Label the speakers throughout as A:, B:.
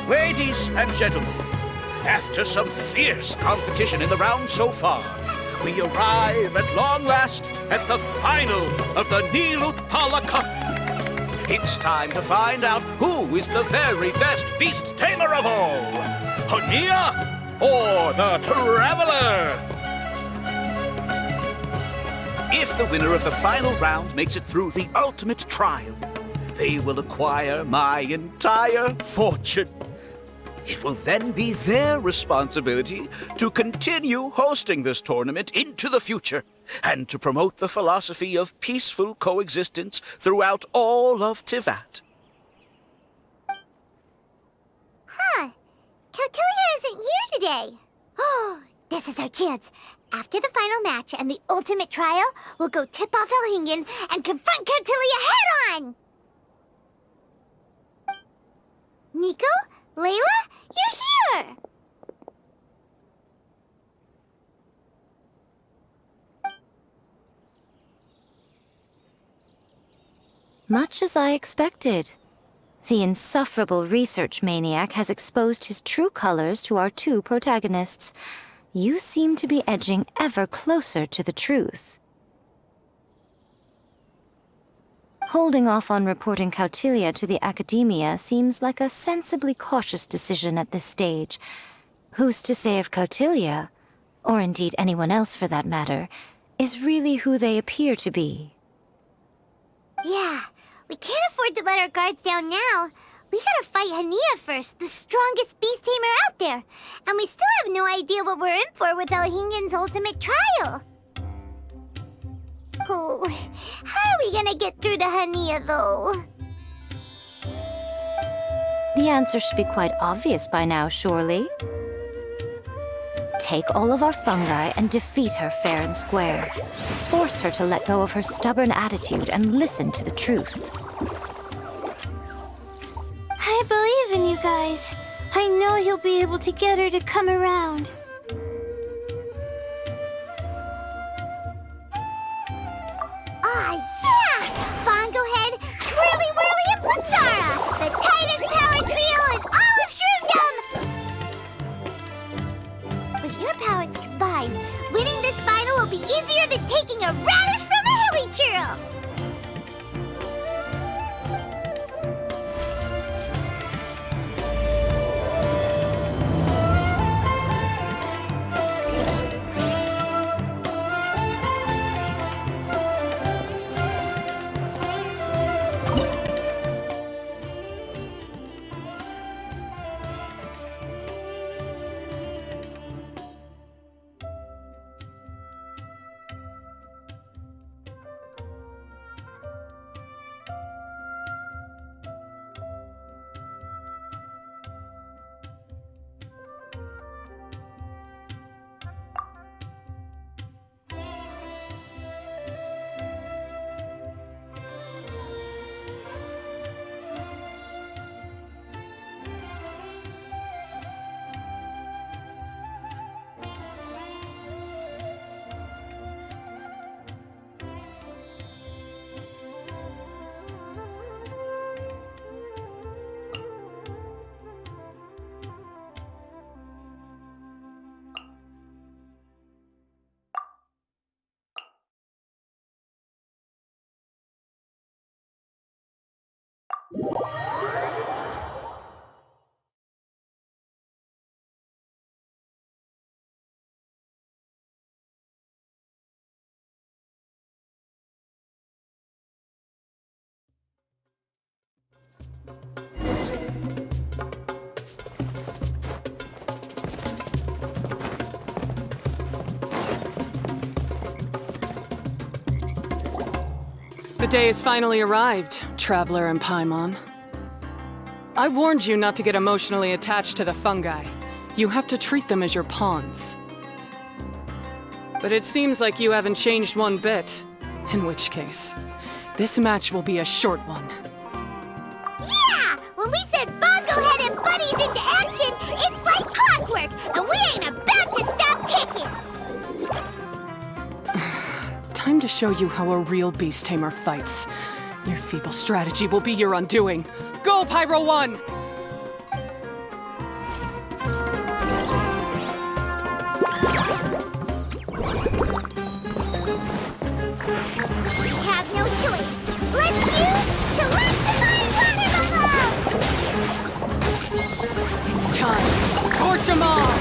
A: Ladies and gentlemen, after some fierce competition in the round so far, we arrive at long last at the final of the Nilutpala Cup. It's time to find out who is the very best beast tamer of all, Hania or the Traveler. If the winner of the final round makes it through the ultimate trial, they will acquire my entire fortune. It will then be their responsibility to continue hosting this tournament into the future and to promote the philosophy of peaceful coexistence throughout all of Tivat.
B: Huh. Kautilya isn't here today. Oh, this is our chance. After the final match and the ultimate trial, we'll go tip off Elhingen and confront Kautilya head-on! Nico? Layla? You're here!
C: Much as I expected. The insufferable research maniac has exposed his true colors to our two protagonists. You seem to be edging ever closer to the truth. Holding off on reporting Kautilya to the Academia seems like a sensibly cautious decision at this stage. Who's to say if Kautilya, or indeed anyone else for that matter, is really who they appear to be?
B: Yeah, we can't afford to let our guards down now. We gotta fight Hania first, the strongest beast tamer out there. And we still have no idea what we're in for with Elhingen's ultimate trial. Oh, how are we gonna get through to Hania, though?
C: The answer should be quite obvious by now, surely. Take all of our fungi and defeat her fair and square. Force her to let go of her stubborn attitude and listen to the truth.
B: I believe in you guys. I know you'll be able to get her to come around. Aw, yeah! Bongo Head, Twirly Whirly, and Blitzara! The tightest power trio in all of Shroomdom! With your powers combined, winning this final will be easier than taking a radish from a hilly churl!
D: The day has finally arrived, Traveler and Paimon. I warned you not to get emotionally attached to the fungi. You have to treat them as your pawns. But it seems like you haven't changed one bit. In which case, this match will be a short one.
B: Yeah! When we send Bongo Head and buddies into action, it's like clockwork, and we ain't about to stop ticking!
D: Time to show you how a real beast tamer fights. Your feeble strategy will be your undoing. Go, Pyro 1!
B: We have no choice. Let's use to let the mind water below!
D: It's time. Torch 'em all!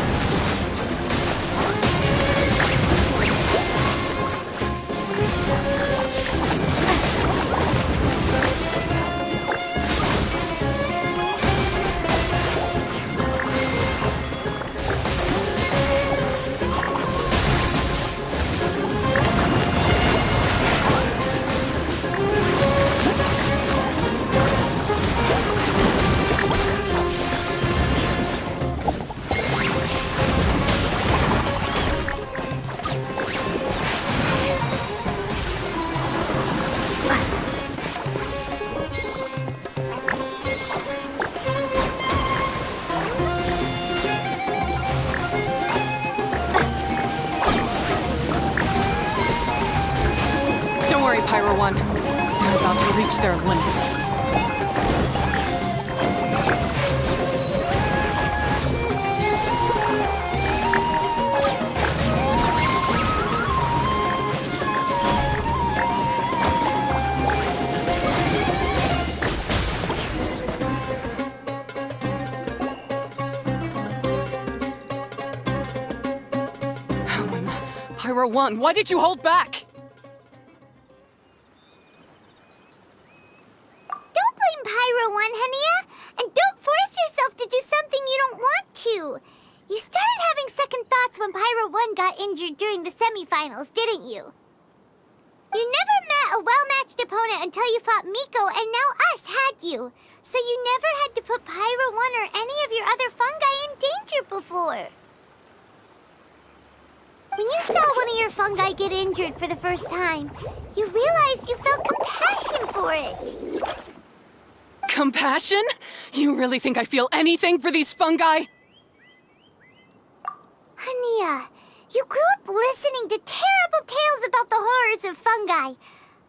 D: Pyro 1. They're about to reach their limit. Pyro 1, why did you hold back?
B: Pyro 1, Hania, and don't force yourself to do something you don't want to. You started having second thoughts when Pyro 1 got injured during the semifinals, didn't you? You never met a well-matched opponent until you fought Miko, and now us had you. So you never had to put Pyro 1 or any of your other fungi in danger before. When you saw one of your fungi get injured for the first time, you realized you felt compassion for it.
D: Compassion? You really think I feel anything for these fungi?
B: Hania, you grew up listening to terrible tales about the horrors of fungi.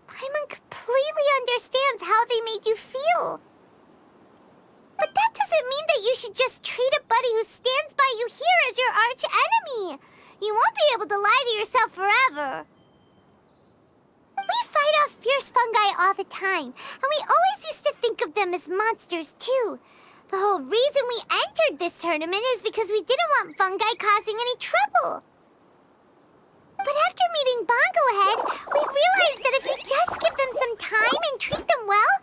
B: Paimon completely understands how they made you feel. But that doesn't mean that you should just treat a buddy who stands by you here as your arch enemy. You won't be able to lie to yourself forever. We fight off fierce fungi all the time, and we always used to think of them as monsters, too. The whole reason we entered this tournament is because we didn't want fungi causing any trouble. But after meeting Bongo Head, we realized that if you just give them some time and treat them well,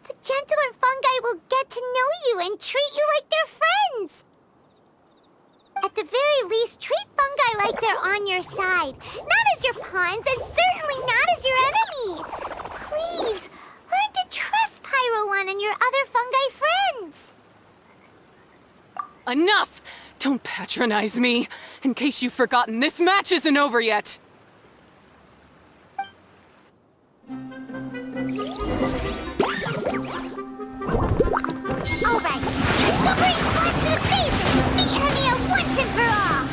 B: the gentler fungi will get to know you and treat you like their friends. At the very least, treat fungi like they're on your side. Not as your pawns, and certainly not as your enemy. Please, learn to trust Pyro 1 and your other fungi friends.
D: Enough! Don't patronize me. In case you've forgotten, this match isn't over yet.
B: All right, use Super Response to the face and beat Hania once and for all!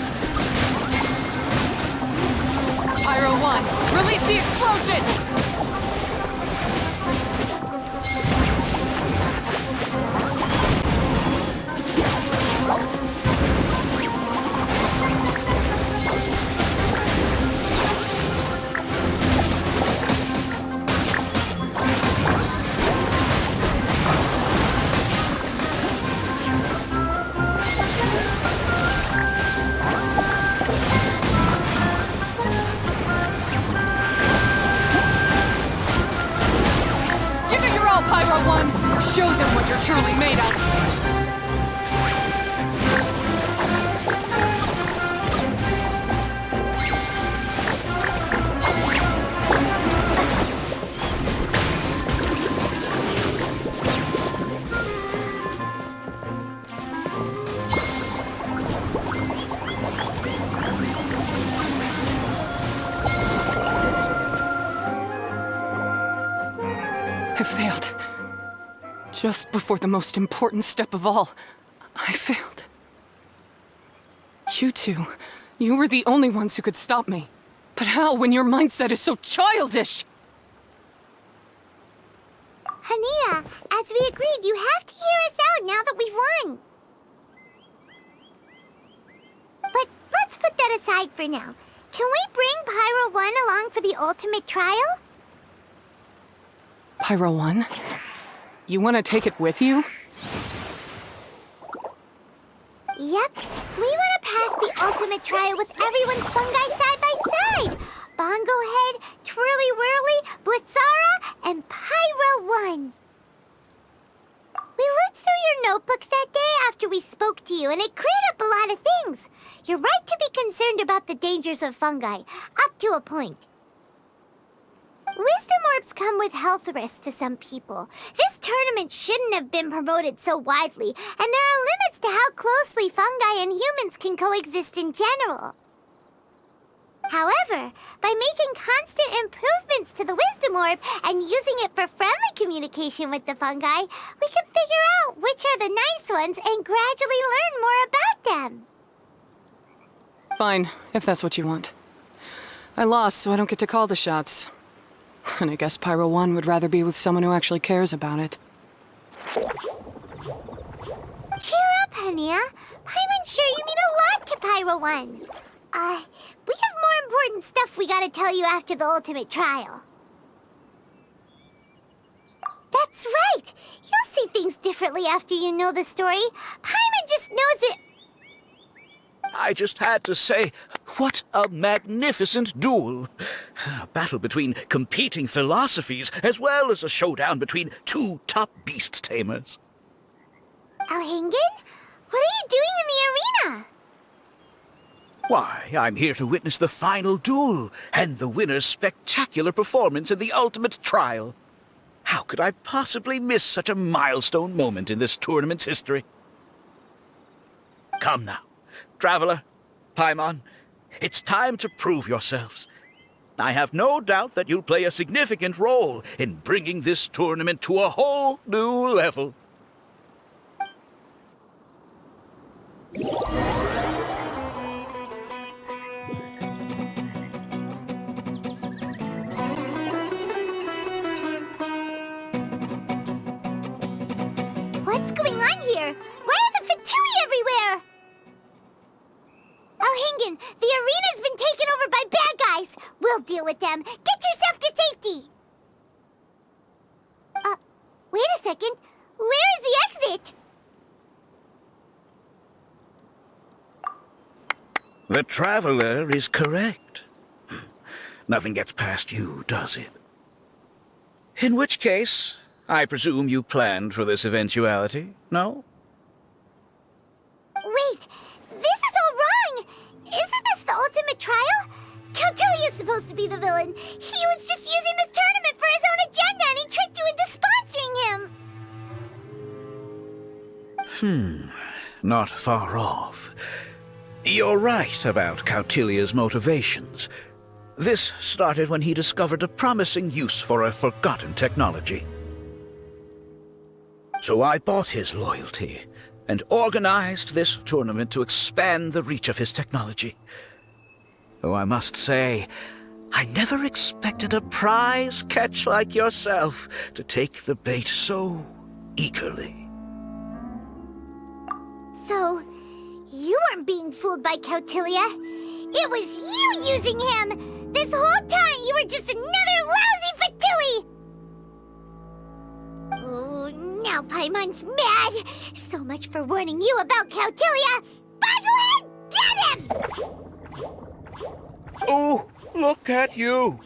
D: Pyro 1, release the explosion! Show them what you're truly made of! I failed. Just before the most important step of all, I failed. You two, you were the only ones who could stop me. But how when your mindset is so childish?
B: Hania, as we agreed, you have to hear us out now that we've won. But let's put that aside for now. Can we bring Pyro 1 along for the ultimate trial?
D: Pyro 1? You want to take it with you?
B: Yep. We want to pass the ultimate trial with everyone's fungi side by side. Bongo Head, Twirly Whirly, Blitzara, and Pyro 1. We looked through your notebook that day after we spoke to you, and it cleared up a lot of things. You're right to be concerned about the dangers of fungi, up to a point. Wisdom orbs come with health risks to some people. This tournament shouldn't have been promoted so widely, and there are limits to how closely fungi and humans can coexist in general. However, by making constant improvements to the Wisdom Orb and using it for friendly communication with the fungi, we can figure out which are the nice ones and gradually learn more about them.
D: Fine, if that's what you want. I lost, so I don't get to call the shots. And I guess Pyro 1 would rather be with someone who actually cares about it.
B: Cheer up, Hania. Paimon's sure you mean a lot to Pyro 1. We have more important stuff we gotta tell you after the ultimate trial. That's right! You'll see things differently after you know the story. Paimon just knows it.
A: I just had to say, what a magnificent duel. A battle between competing philosophies, as well as a showdown between two top beast tamers.
B: Alhingen? What are you doing in the arena?
A: Why, I'm here to witness the final duel, and the winner's spectacular performance in the ultimate trial. How could I possibly miss such a milestone moment in this tournament's history? Come now. Traveler, Paimon, it's time to prove yourselves. I have no doubt that you'll play a significant role in bringing this tournament to a whole new level.
B: What's going on here? Why are the Fatui everywhere? Alhingen, the arena's been taken over by bad guys. We'll deal with them. Get yourself to safety. Wait a second. Where is the exit?
A: The Traveler is correct. Nothing gets past you, does it? In which case, I presume you planned for this eventuality, no?
B: Wait, this is all wrong! Isn't this the ultimate trial? Cautilia's supposed to be the villain. He was just using this tournament for his own agenda, and he tricked you into sponsoring him!
A: Not far off. You're right about Cautilia's motivations. This started when he discovered a promising use for a forgotten technology. So I bought his loyalty and organized this tournament to expand the reach of his technology. Though I must say, I never expected a prize catch like yourself to take the bait so eagerly.
B: So, you weren't being fooled by Cautilia. It was you using him! This whole time you were just another lousy Fatui! Oh, now Paimon's mad! So much for warning you about Cautilia! Boglehead, get him!
A: Oh, look at you!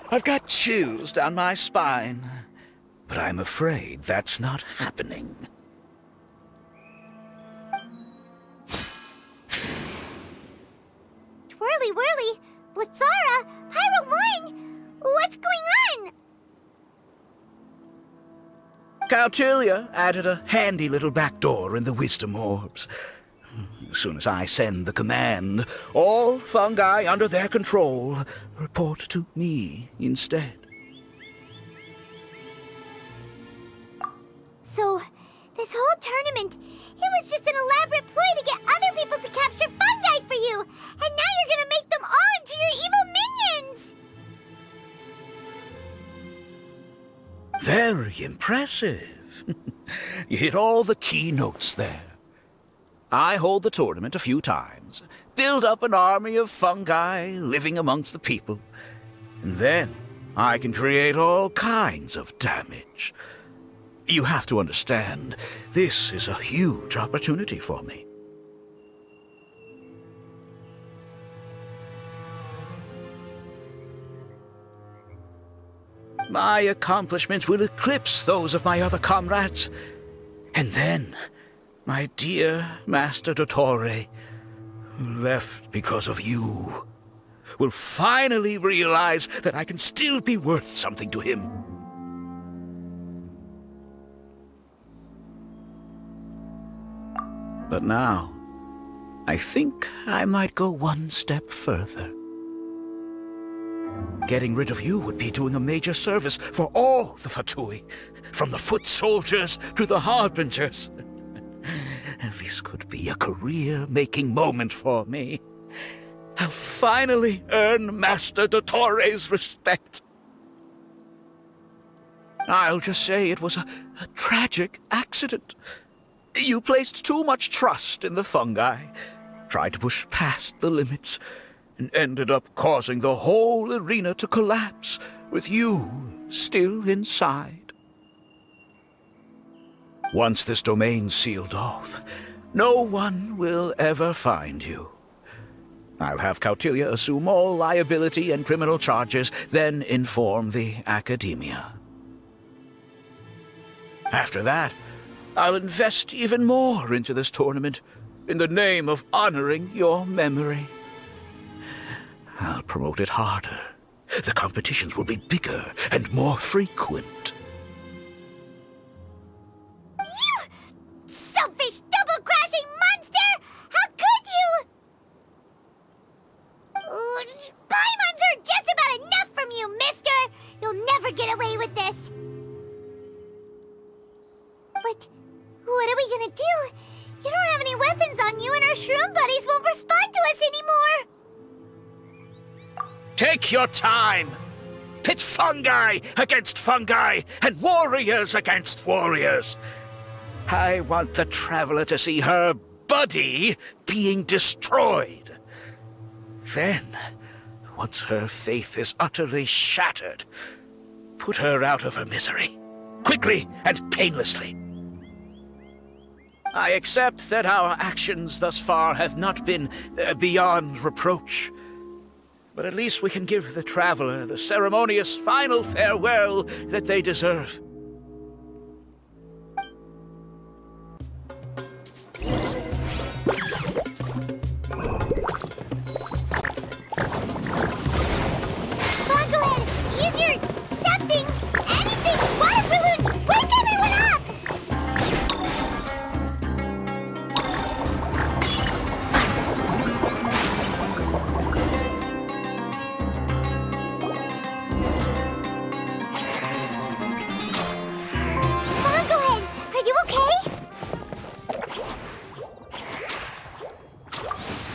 A: I've got chills down my spine. but I'm afraid that's not happening.
B: Twirly whirly, Blitzara, Pyro 1! What's going on?
A: Cautilia added a handy little back door in the wisdom orbs. As soon as I send the command, all fungi under their control report to me instead.
B: So, this whole tournament, it was just an elaborate ploy to get other people to capture fungi for you! And now you're gonna make them all into your evil minions!
A: Very impressive. You hit all the key notes there. I hold the tournament a few times, build up an army of fungi living amongst the people, and then I can create all kinds of damage. You have to understand, this is a huge opportunity for me. My accomplishments will eclipse those of my other comrades. And then, my dear Master Dottore, who left because of you, will finally realize that I can still be worth something to him. But now, I think I might go one step further. Getting rid of you would be doing a major service for all the Fatui, from the foot soldiers to the harbingers. This could be a career-making moment for me. I'll finally earn Master Dottore's respect. I'll just say it was a tragic accident. You placed too much trust in the fungi, tried to push past the limits, and ended up causing the whole arena to collapse, with you still inside. Once this domain's sealed off, no one will ever find you. I'll have Cautilia assume all liability and criminal charges, then inform the Academia. After that, I'll invest even more into this tournament, in the name of honoring your memory. I'll promote it harder. The competitions will be bigger and more frequent.
B: You selfish, double-crashing monster! How could you? Paimons are just about enough from you, mister! You'll never get away with this! But what are we gonna do? You don't have any weapons on you and our shroom buddies won't respond to us anymore!
A: Take your time! Pit fungi against fungi, and warriors against warriors. I want the Traveler to see her buddy being destroyed. Then, once her faith is utterly shattered, put her out of her misery, quickly and painlessly. I accept that our actions thus far have not been beyond reproach. But at least we can give the Traveler the ceremonious final farewell that they deserve.
B: Bongohead, use your something, anything, water balloon! Wake everyone up! Bongohead, are you okay?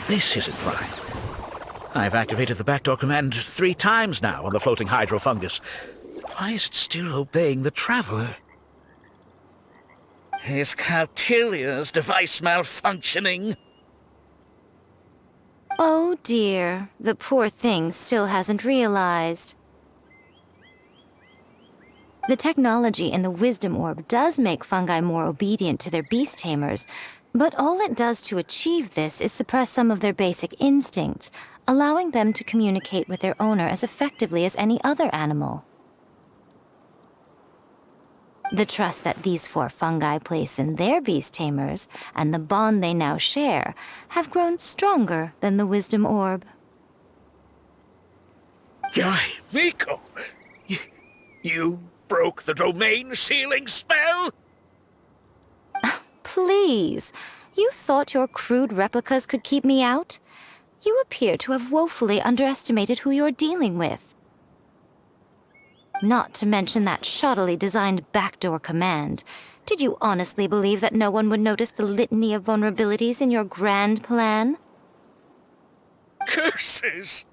A: This isn't right. I've activated the backdoor command 3 times now on the floating hydrofungus. Why is it still obeying the Traveler? Is Cautilia's device malfunctioning?
C: Oh dear, the poor thing still hasn't realized. The technology in the Wisdom Orb does make fungi more obedient to their beast tamers, but all it does to achieve this is suppress some of their basic instincts, allowing them to communicate with their owner as effectively as any other animal. The trust that these 4 fungi place in their beast tamers, and the bond they now share, have grown stronger than the wisdom orb.
A: Yai, Miko! You broke the domain sealing spell?
C: Please, you thought your crude replicas could keep me out? You appear to have woefully underestimated who you're dealing with. Not to mention that shoddily designed backdoor command. Did you honestly believe that no one would notice the litany of vulnerabilities in your grand plan?
A: Curses!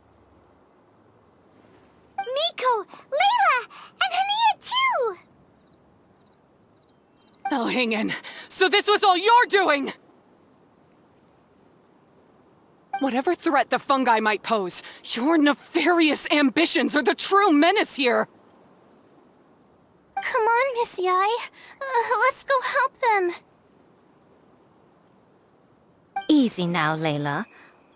B: Miko, Layla, and Hania too!
D: Elhingen, so this was all you're doing! Whatever threat the fungi might pose, your nefarious ambitions are the true menace here!
B: Come on, Miss Yai. Let's go help them.
C: Easy now, Layla.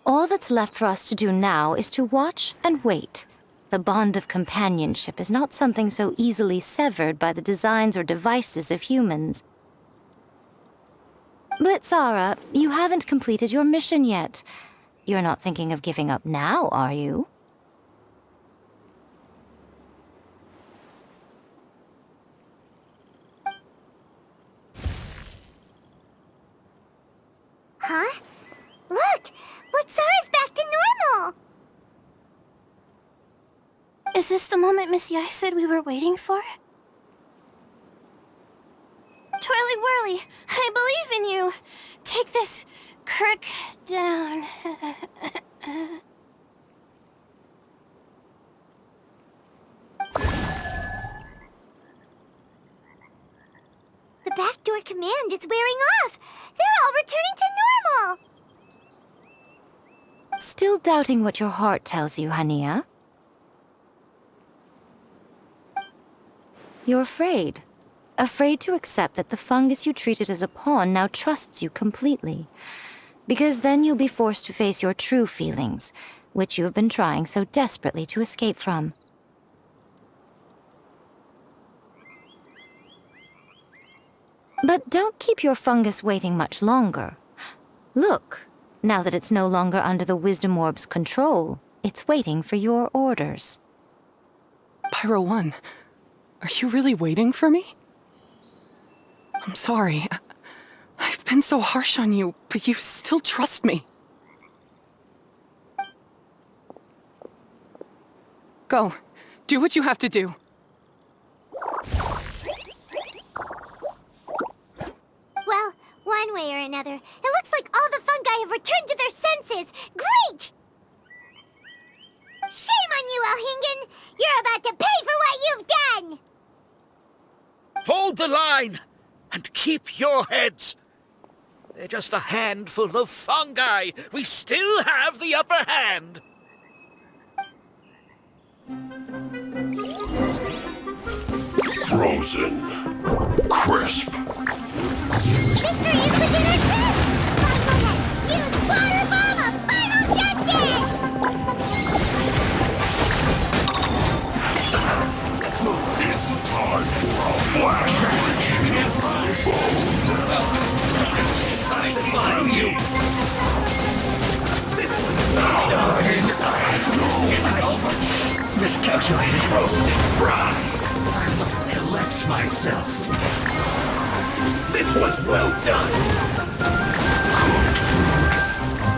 C: All that's left for us to do now is to watch and wait. The bond of companionship is not something so easily severed by the designs or devices of humans. Blitzara, you haven't completed your mission yet. You're not thinking of giving up now, are you?
B: Huh? Look! Blitzara's back to normal! Is this the moment Miss Yai said we were waiting for? Twirly Whirly, I believe in you! Take this crook down. The backdoor command is wearing off! They're all returning to normal!
C: Still doubting what your heart tells you, Hania? You're afraid. Afraid to accept that the fungus you treated as a pawn now trusts you completely. Because then you'll be forced to face your true feelings, which you have been trying so desperately to escape from. But don't keep your fungus waiting much longer. Look, now that it's no longer under the Wisdom Orb's control, it's waiting for your orders.
D: Pyro 1, are you really waiting for me? I'm sorry. I've been so harsh on you, but you still trust me. Go. Do what you have to do.
B: Well, one way or another, it looks like all the fungi have returned to their senses! Great! Shame on you, Elhingen! You're about to pay for what you've done!
A: Hold the line! And keep your heads! They're just a handful of fungi! We still have the upper hand!
E: Frozen. Crisp.
B: Victory is within our grasp! Use water bomb of final justice!
E: It's time for a flash!
F: I find you! This isn't over! Miscalculated roasted fry! I must collect myself. This was well done!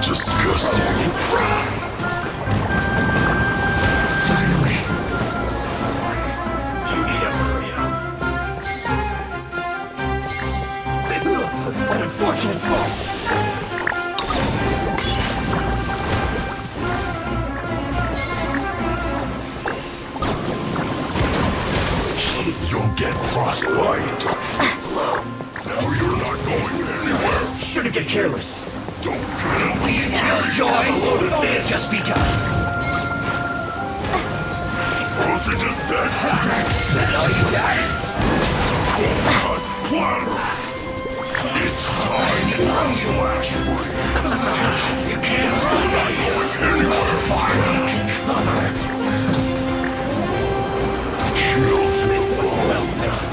E: Disgusting.
F: Finally. You need a hurry up. This an unfortunate fault.
E: You'll get frostbite. Now you're not going anywhere.
F: Shouldn't get careless.
E: Don't get
F: We enjoy this just begun.
E: frozen descent.
F: That's all you got.
E: Cold platter. It's time for a flash break.
F: You can't run out too far. Cover.
E: Chill to the bone.
F: Well done.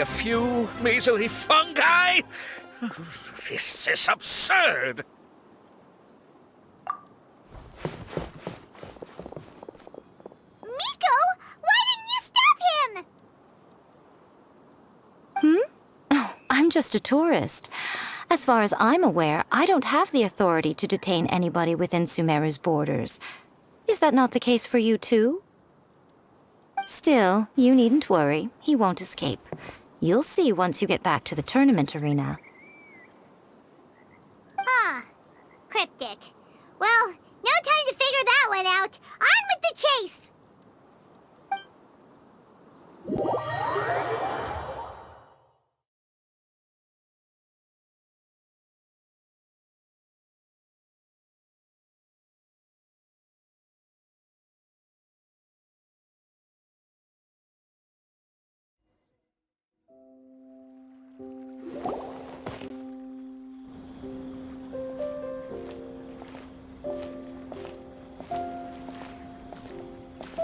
A: a few measly fungi? This is absurd.
B: Miko, why didn't you stop him?
C: Oh, I'm just a tourist. As far as I'm aware, I don't have the authority to detain anybody within Sumeru's borders. Is that not the case for you too? Still, you needn't worry. He won't escape. You'll see once you get back to the tournament arena.
B: Cryptic. Well, no time to figure that one out. On with the chase!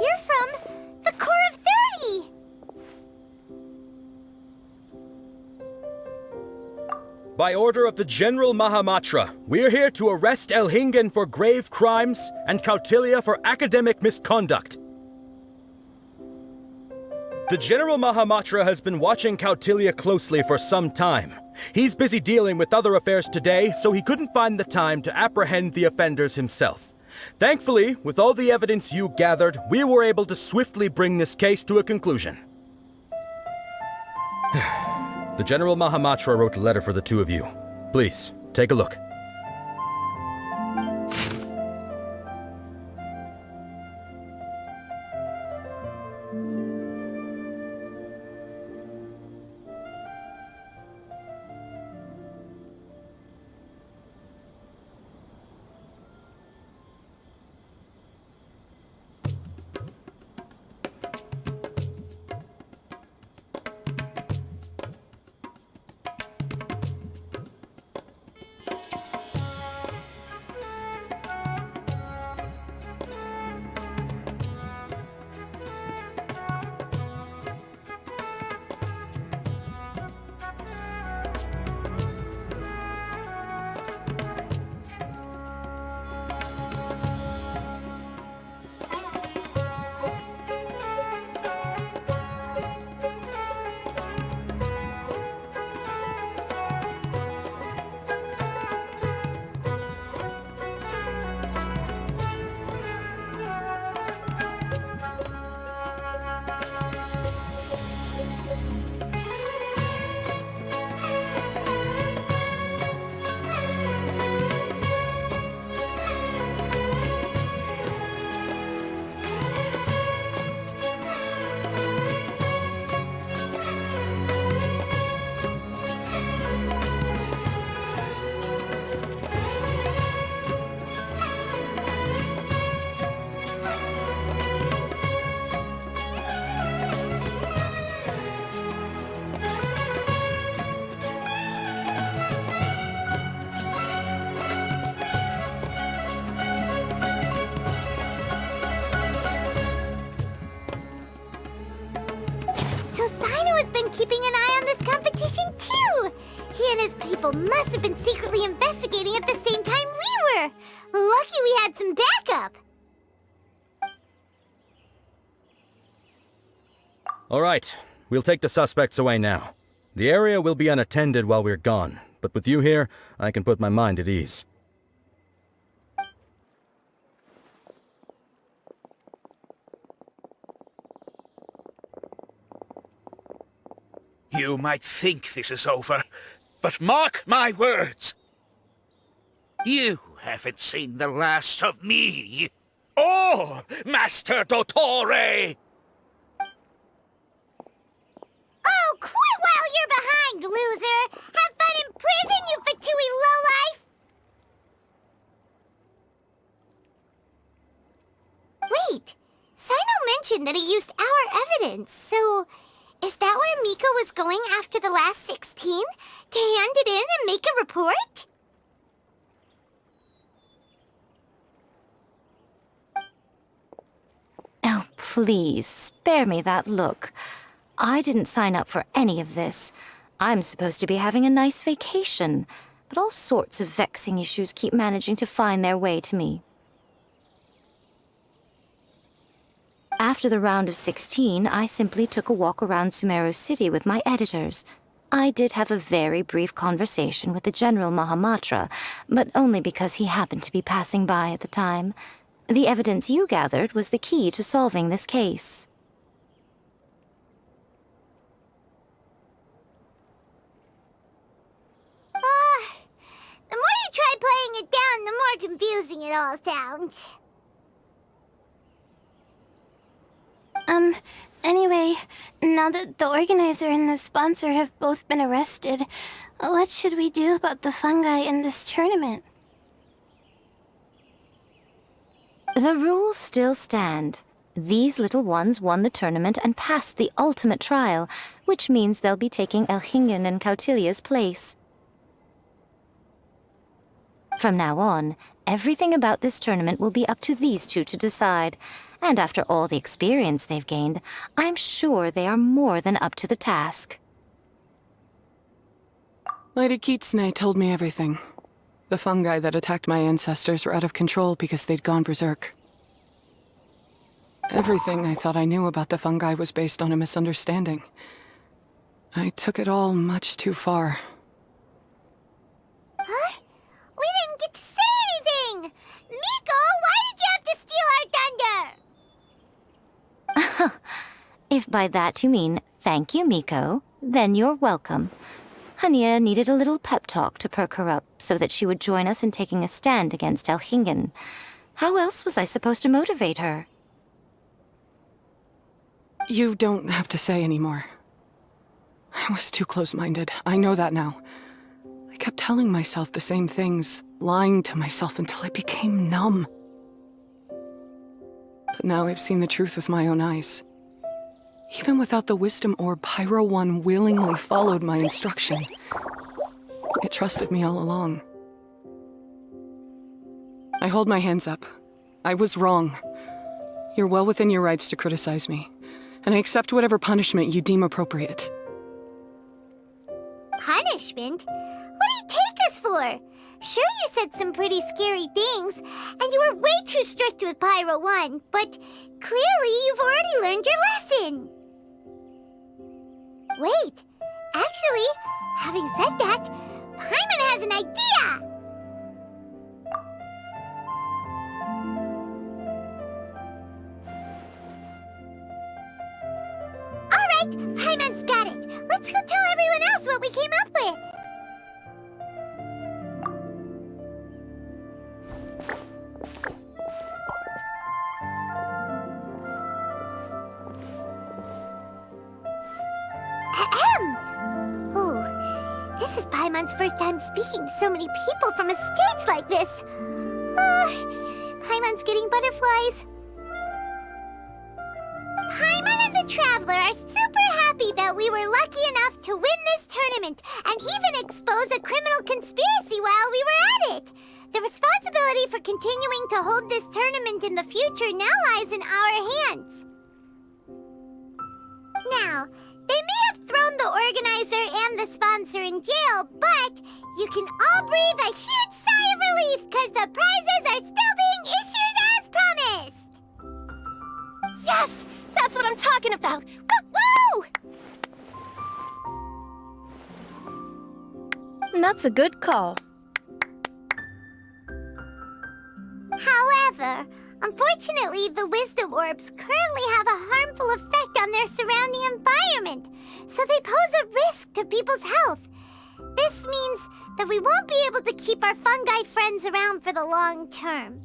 B: You're from the Core of 30!
G: By order of the General Mahamatra, we're here to arrest Elhingen for grave crimes and Kautilya for academic misconduct. The General Mahamatra has been watching Kautilya closely for some time. He's busy dealing with other affairs today, so he couldn't find the time to apprehend the offenders himself. Thankfully, with all the evidence you gathered, we were able to swiftly bring this case to a conclusion. The General Mahamatra wrote a letter for the two of you. Please, take a look.
B: Keeping an eye on this competition, too! He and his people must have been secretly investigating at the same time we were! Lucky we had some backup!
G: All right, we'll take the suspects away now. The area will be unattended while we're gone, but with you here, I can put my mind at ease.
A: You might think this is over, but mark my words. You haven't seen the last of me, or Master Dottore!
B: Oh, quit while you're behind, loser! Have fun in prison, you Fatui lowlife! Wait, Sino mentioned that he used our evidence, so... is that where Miko was going after the last 16? To hand it in and make a report?
C: Oh, please, spare me that look. I didn't sign up for any of this. I'm supposed to be having a nice vacation, but all sorts of vexing issues keep managing to find their way to me. After the round of 16, I simply took a walk around Sumeru City with my editors. I did have a very brief conversation with the General Mahamatra, but only because he happened to be passing by at the time. The evidence you gathered was the key to solving this case.
B: The more you try playing it down, the more confusing it all sounds.
H: Anyway, now that the organizer and the sponsor have both been arrested, what should we do about the fungi in this tournament?
C: The rules still stand. These little ones won the tournament and passed the ultimate trial, which means they'll be taking Elhingen and Cautilia's place. From now on, everything about this tournament will be up to these two to decide. And after all the experience they've gained, I'm sure they are more than up to the task.
D: Lady Kitsune told me everything. The fungi that attacked my ancestors were out of control because they'd gone berserk. Everything I thought I knew about the fungi was based on a misunderstanding. I took it all much too far.
B: Huh? We didn't get to say anything! Miko, why did you have to steal our thunder?
C: If by that you mean thank you, Miko, then you're welcome. Hania needed a little pep talk to perk her up so that she would join us in taking a stand against Elhingen. How else was I supposed to motivate her?
D: You don't have to say anymore. I was too close-minded. I know that now. I kept telling myself the same things, lying to myself until I became numb. But now I've seen the truth with my own eyes. Even without the wisdom orb, Pyro 1 willingly followed my instruction. It trusted me all along. I hold my hands up. I was wrong. You're well within your rights to criticize me, and I accept whatever punishment you deem appropriate.
B: Punishment? What do you take us for? Sure, you said some pretty scary things, and you were way too strict with Pyro 1, but clearly you've already learned your lesson. Wait, actually, having said that, Paimon has an idea! Alright, Paimon's got it. Let's go tell everyone else what we came up with. Oh, this is Paimon's first time speaking to so many people from a stage like this. Paimon's getting butterflies. Paimon and the Traveler are super happy that we were lucky enough to win this tournament and even expose a criminal conspiracy while we were at it. The responsibility for continuing to hold this tournament in the future now lies in our hands. Now, they may have thrown the organizer and the sponsor in jail, but you can all breathe a huge sigh of relief because the prizes are still being issued as promised!
H: Yes! That's what I'm talking about! Woo-woo!
I: That's a good call.
B: However, unfortunately, the wisdom orbs currently have a harmful effect on their surrounding environment, so they pose a risk to people's health. This means that we won't be able to keep our fungi friends around for the long term.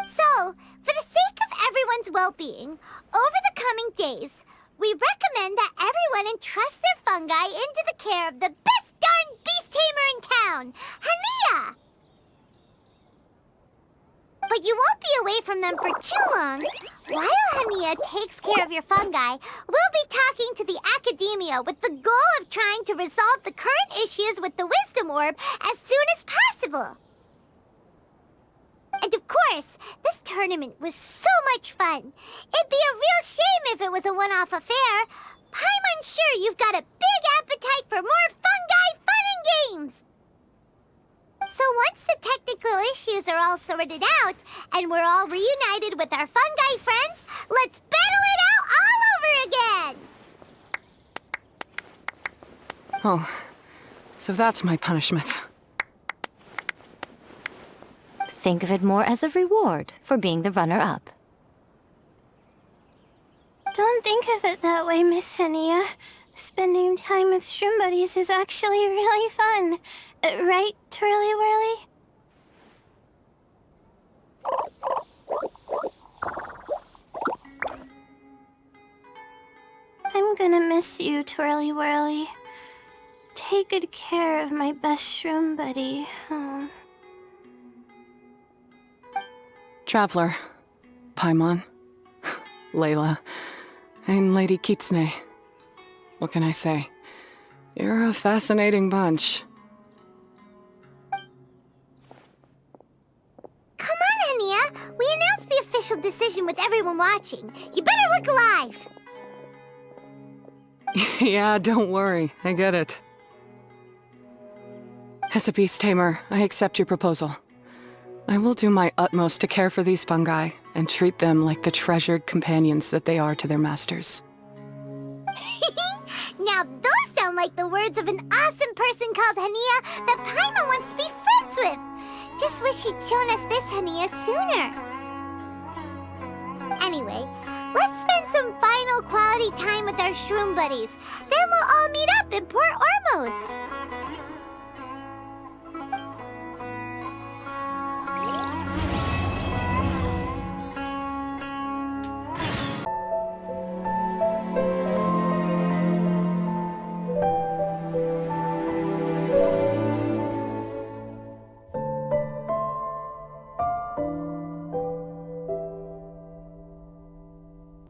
B: So, for the sake of everyone's well-being, over the coming days, we recommend that everyone entrust their fungi into the care of the best darn beast tamer in town, Hania! But you won't be away from them for too long. While Hania takes care of your fungi, we'll be talking to the academia with the goal of trying to resolve the current issues with the wisdom orb as soon as possible. And of course, this tournament was so much fun. It'd be a real shame if it was a one-off affair. I'm sure you've got a big appetite for more fungi fun and games. So once the technical issues are all sorted out, and we're all reunited with our fungi friends, let's battle it out all over again!
D: Oh, so that's my punishment.
C: Think of it more as a reward for being the runner-up.
H: Don't think of it that way, Miss Hania. Spending time with shroom buddies is actually really fun. Right, Twirly Whirly? I'm gonna miss you, Twirly Whirly. Take good care of my best shroom buddy. Oh.
D: Traveler, Paimon, Layla, and Lady Kitsune. What can I say? You're a fascinating bunch.
B: Come on, Hania. We announced the official decision with everyone watching. You better look alive.
D: Yeah, don't worry. I get it. As a beast tamer, I accept your proposal. I will do my utmost to care for these fungi and treat them like the treasured companions that they are to their masters.
B: Now those sound like the words of an awesome person called Hania that Paimon wants to be friends with. Just wish she'd shown us this Hania sooner. Anyway, let's spend some final quality time with our shroom buddies. Then we'll all meet up in Port Ormos.